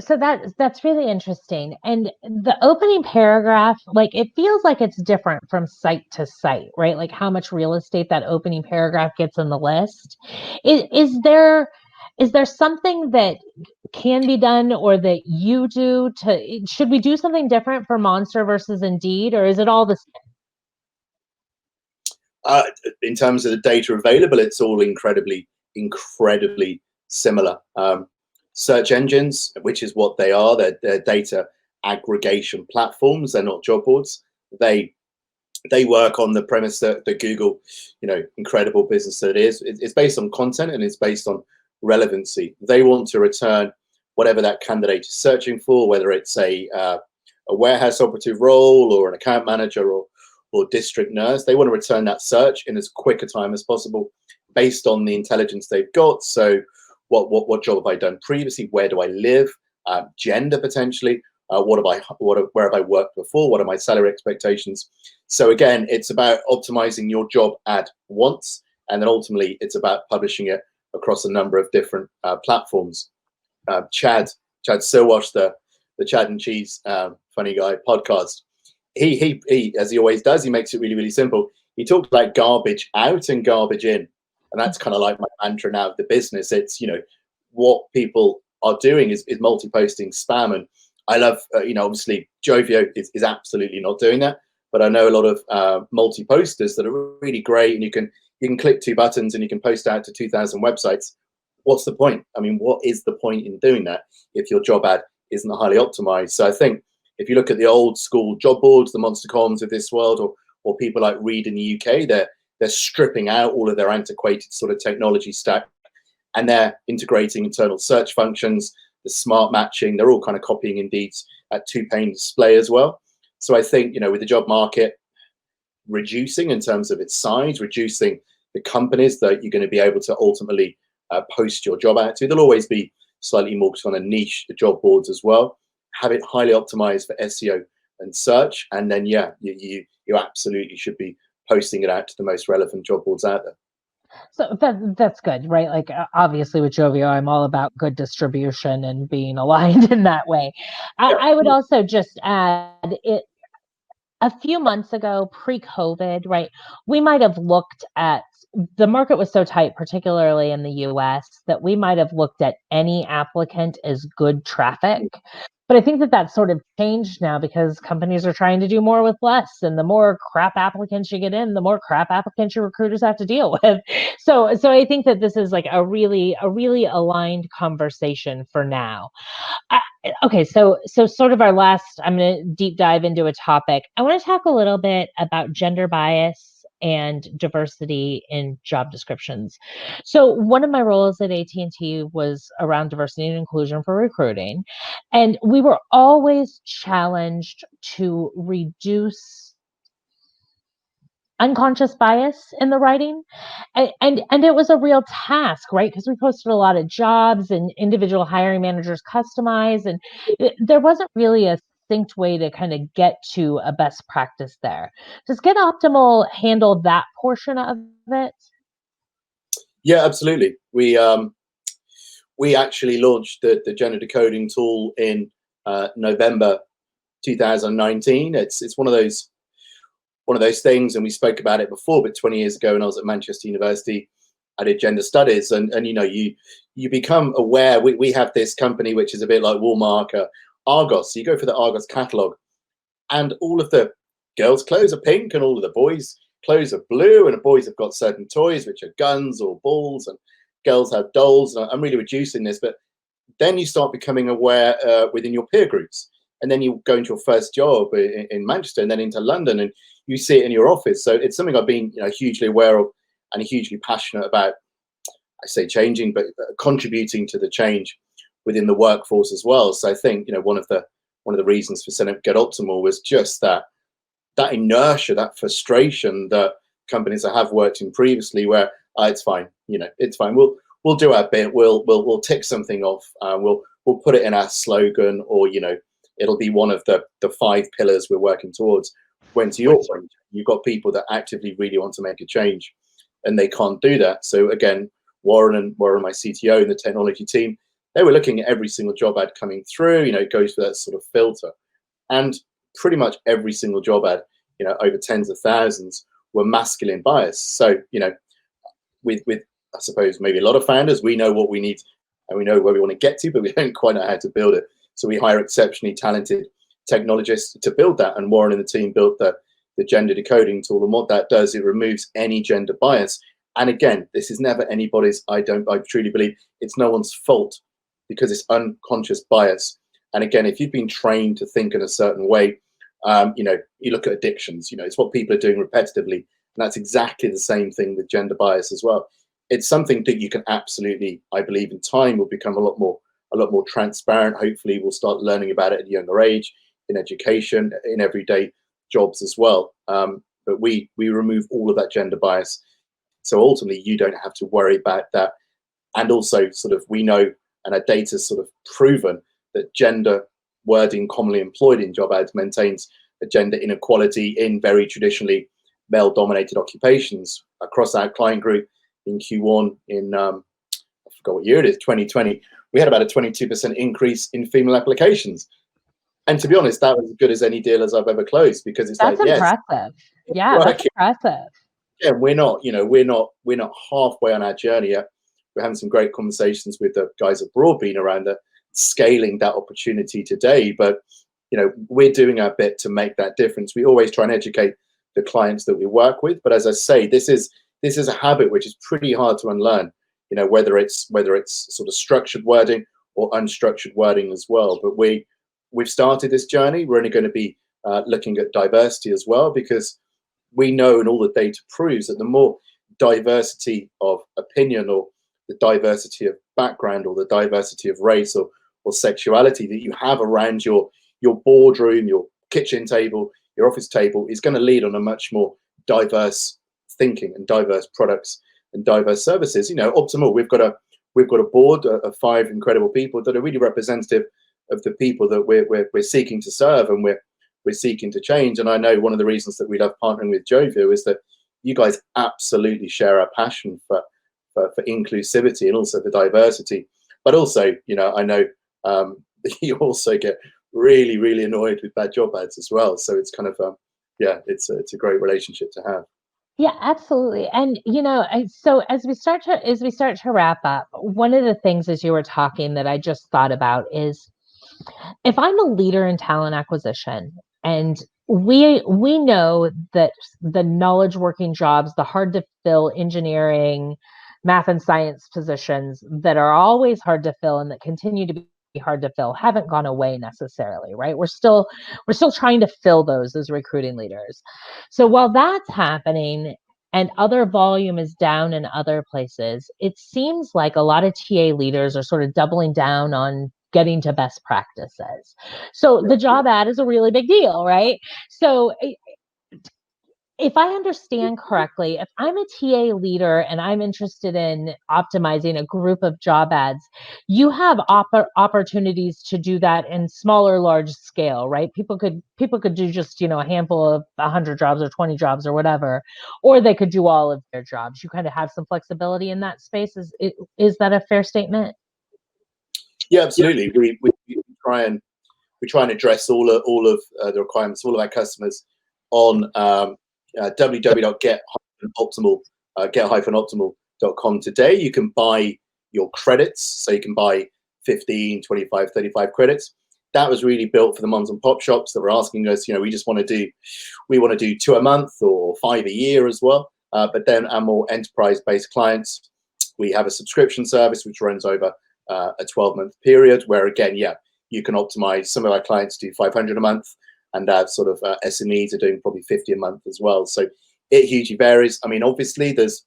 so that's really interesting. And the opening paragraph, like it feels like it's different from site to site, right? Like how much real estate that opening paragraph gets in the list. Is there something that can be done or that you do to, should we do something different for Monster versus Indeed, or is it all the In terms of the data available, it's all incredibly similar. Search engines, which is what they are, they're data aggregation platforms. They're not job boards. They work on the premise that Google, incredible business that it is, it's based on content and it's based on relevancy. They want to return whatever that candidate is searching for, whether it's a warehouse operative role or an account manager or district nurse. They want to return that search in as quick a time as possible based on the intelligence they've got. So what job have I done previously? Where do I live? Gender potentially. Where have I worked before? What are my salary expectations? So again, it's about optimizing your job ad once, and then ultimately it's about publishing it across a number of different platforms. Chad Silwash, the Chad and Cheese funny guy podcast, he as he always does, he makes it really, really simple. He talks about garbage out and garbage in, and that's kind of like my mantra now of the business. It's what people are doing is multi-posting spam, and I love obviously Joveo is absolutely not doing that, but I know a lot of multi-posters that are really great, and you can click 2 buttons and you can post out to 2,000 websites. What's the point? I mean, what is the point in doing that if your job ad isn't highly optimized? So I think if you look at the old school job boards, the Monster.coms of this world, or people like Reed in the UK, they're stripping out all of their antiquated sort of technology stack, and they're integrating internal search functions, the smart matching. They're all kind of copying Indeed's at 2-pane display as well. So I think with the job market reducing in terms of its size, reducing the companies that you're going to be able to ultimately post your job out to, there'll always be slightly more kind of niche job boards as well. Have it highly optimized for SEO and search, and then you absolutely should be posting it out to the most relevant job boards out there. So that's good, right? Like obviously with Joveo, I'm all about good distribution and being aligned in that way. I would also just add it. A few months ago, pre-COVID, right, we might have looked at, the market was so tight, particularly in the US, that we might have looked at any applicant as good traffic. But I think that that's sort of changed now because companies are trying to do more with less. And the more crap applicants you get in, the more crap applicants your recruiters have to deal with. So I think that this is like a really aligned conversation for now. Okay, so sort of our last, I'm going to deep dive into a topic. I want to talk a little bit about gender bias and diversity in job descriptions. So one of my roles at AT&T was around diversity and inclusion for recruiting, and we were always challenged to reduce unconscious bias in the writing, and it was a real task, right? Because we posted a lot of jobs and individual hiring managers customize, and there wasn't really a distinct way to kind of get to a best practice there. Does Get Optimal handle that portion of it? Yeah, absolutely. We actually launched the gender decoding tool in November 2019. It's one of those things, and we spoke about it before, but 20 years ago when I was at Manchester University, I did gender studies, and you become aware. We have this company which is a bit like Walmart, Argos. So you go for the Argos catalog, and all of the girls' clothes are pink, and all of the boys' clothes are blue, and the boys have got certain toys which are guns or balls, and girls have dolls. And I'm really reducing this, but then you start becoming aware within your peer groups, and then you go into your first job in Manchester, and then into London, and you see it in your office. So it's something I've been hugely aware of and hugely passionate about. I say changing, but contributing to the change within the workforce as well. So I think one of the reasons for setting up Get Optimal was just that inertia, that frustration that companies that have worked in previously, where it's fine, it's fine. We'll do our bit. We'll tick something off. We'll put it in our slogan, or it'll be one of the 5 pillars we're working towards. When to your point, you've got people that actively really want to make a change, and they can't do that. So again, Warren, my CTO, and the technology team, They were looking at every single job ad coming through. It goes through that sort of filter, and pretty much every single job ad, over tens of thousands, were masculine biased. So, with I suppose maybe a lot of founders, we know what we need and we know where we want to get to, but we don't quite know how to build it. So we hire exceptionally talented technologists to build that. And Warren and the team built the gender decoding tool. And what that does, it removes any gender bias. And again, this is never anybody's. I truly believe it's no one's fault, because it's unconscious bias. And again, if you've been trained to think in a certain way, you look at addictions, it's what people are doing repetitively. And that's exactly the same thing with gender bias as well. It's something that you can absolutely, I believe, in time will become a lot more transparent. Hopefully we'll start learning about it at a younger age, in education, in everyday jobs as well. But we remove all of that gender bias. So ultimately you don't have to worry about that. And also sort of, we know, and our data's sort of proven, that gender wording commonly employed in job ads maintains a gender inequality in very traditionally male dominated occupations. Across our client group in Q1 in, I forgot what year it is, 2020, we had about a 22% increase in female applications. And to be honest, that was as good as any deal as I've ever closed, because it's That's like, impressive. Yeah, that's impressive. Yeah, we're not halfway on our journey yet. We're having some great conversations with the guys at Broadbean around scaling that opportunity today. But we're doing our bit to make that difference. We always try and educate the clients that we work with. But as I say, this is a habit which is pretty hard to unlearn. Whether it's sort of structured wording or unstructured wording as well. But we've started this journey. We're only going to be looking at diversity as well, because we know, and all the data proves, that the more diversity of opinion, or the diversity of background, or the diversity of race or sexuality that you have around your boardroom, your kitchen table, your office table, is going to lead on a much more diverse thinking and diverse products and diverse services. Optimal, we've got a board of 5 incredible people that are really representative of the people that we're seeking to serve, and we're seeking to change. And I know one of the reasons that we love partnering with Joveo is that you guys absolutely share our passion for inclusivity and also for diversity. But also, I know you also get really, really annoyed with bad job ads as well. So it's kind of, it's a great relationship to have. Yeah, absolutely. And so as we start to wrap up, one of the things as you were talking that I just thought about is, if I'm a leader in talent acquisition, and we know that the knowledge working jobs, the hard to fill engineering, math and science positions that are always hard to fill and that continue to be hard to fill, haven't gone away necessarily, right? We're still trying to fill those as recruiting leaders. So while that's happening and other volume is down in other places, it seems like a lot of TA leaders are sort of doubling down on getting to best practices. So the job ad is a really big deal, right? So if I understand correctly, if I'm a TA leader and I'm interested in optimizing a group of job ads, you have opportunities to do that in smaller, large scale, right? People could do just, a handful of 100 jobs or 20 jobs or whatever, or they could do all of their jobs. You kind of have some flexibility in that space. Is that a fair statement? Yeah, absolutely. We try and address all of the requirements, all of our customers on www.get-optimal.com today. You can buy your credits, so you can buy 15, 25, 35 credits. That was really built for the moms and pop shops that were asking us, we just want to do 2 a month or 5 a year as well. But then our more enterprise-based clients, we have a subscription service which runs over a 12-month period, where again, you can optimize. Some of our clients do 500 a month, and that sort of SMEs are doing probably 50 a month as well. So it hugely varies. I mean, obviously there's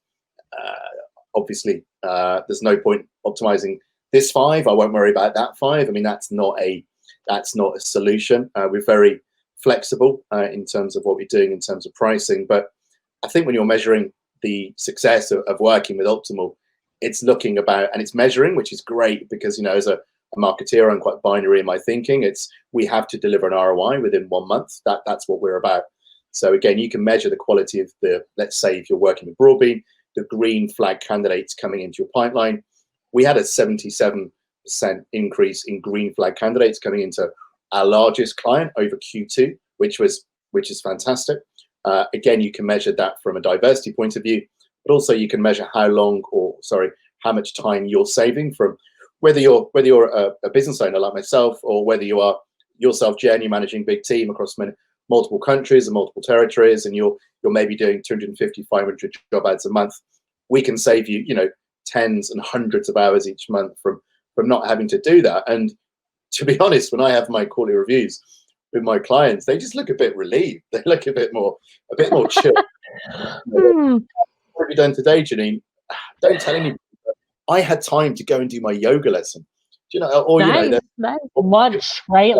no point optimizing this 5. I won't worry about that 5. I mean, that's not a solution. We're very flexible in terms of what we're doing in terms of pricing. But I think when you're measuring the success of working with Optimal, it's looking about, and it's measuring, which is great, because as a marketeer, I'm quite binary in my thinking. We have to deliver an ROI within 1 month. That's what we're about. So again, you can measure the quality of let's say if you're working with Broadbean, the green flag candidates coming into your pipeline. We had a 77% increase in green flag candidates coming into our largest client over Q2, which is fantastic. Again, you can measure that from a diversity point of view, but also you can measure how much time you're saving from whether you're a business owner like myself, or whether you are yourself, Jen, you're managing a big team across multiple countries and multiple territories, and you're maybe doing 250, 500 job ads a month. We can save you, tens and hundreds of hours each month from not having to do that. And to be honest, when I have my quarterly reviews with my clients, they just look a bit relieved. They look a bit more chill. What have you done today, Janine? Don't tell anybody. I had time to go and do my yoga lesson. Or nice. Lunch, right?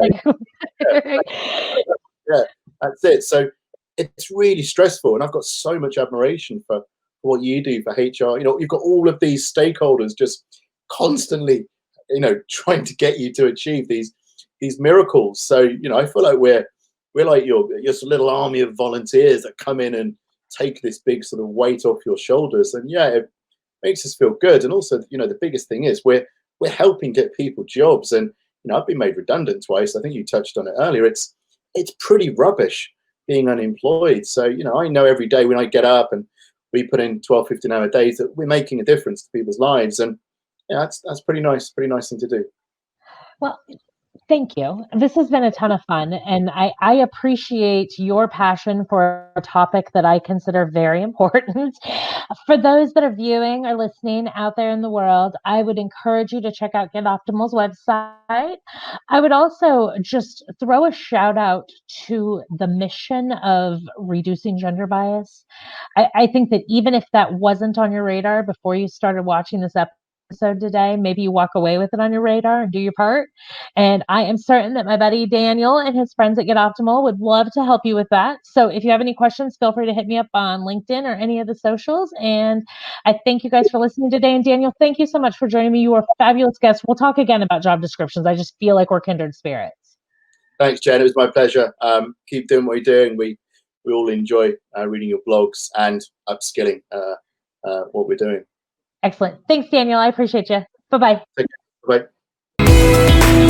Yeah, that's it. So it's really stressful, and I've got so much admiration for what you do for HR. You've got all of these stakeholders just constantly, trying to get you to achieve these miracles. So I feel like we're like your little army of volunteers that come in and take this big sort of weight off your shoulders, and it makes us feel good. And also, the biggest thing is we're helping get people jobs. And I've been made redundant twice. I think you touched on it earlier. It's pretty rubbish being unemployed. So I know every day when I get up and we put in 12, 15-hour days that we're making a difference to people's lives. And that's pretty nice thing to do. Well, thank you. This has been a ton of fun, and I appreciate your passion for a topic that I consider very important. For those that are viewing or listening out there in the world, I would encourage you to check out Get Optimal's website. I would also just throw a shout out to the mission of reducing gender bias. I think that even if that wasn't on your radar before you started watching this episode today, maybe you walk away with it on your radar and do your part. And I am certain that my buddy Daniel and his friends at Get Optimal would love to help you with that. So if you have any questions, feel free to hit me up on LinkedIn or any of the socials. And I thank you guys for listening today. And Daniel, thank you so much for joining me. You are a fabulous guest. We'll talk again about job descriptions. I just feel like we're kindred spirits. Thanks, Jen. It was my pleasure. Keep doing what you're doing. We all enjoy reading your blogs and upskilling what we're doing. Excellent. Thanks, Daniel. I appreciate you. Bye-bye. Take care. Bye-bye.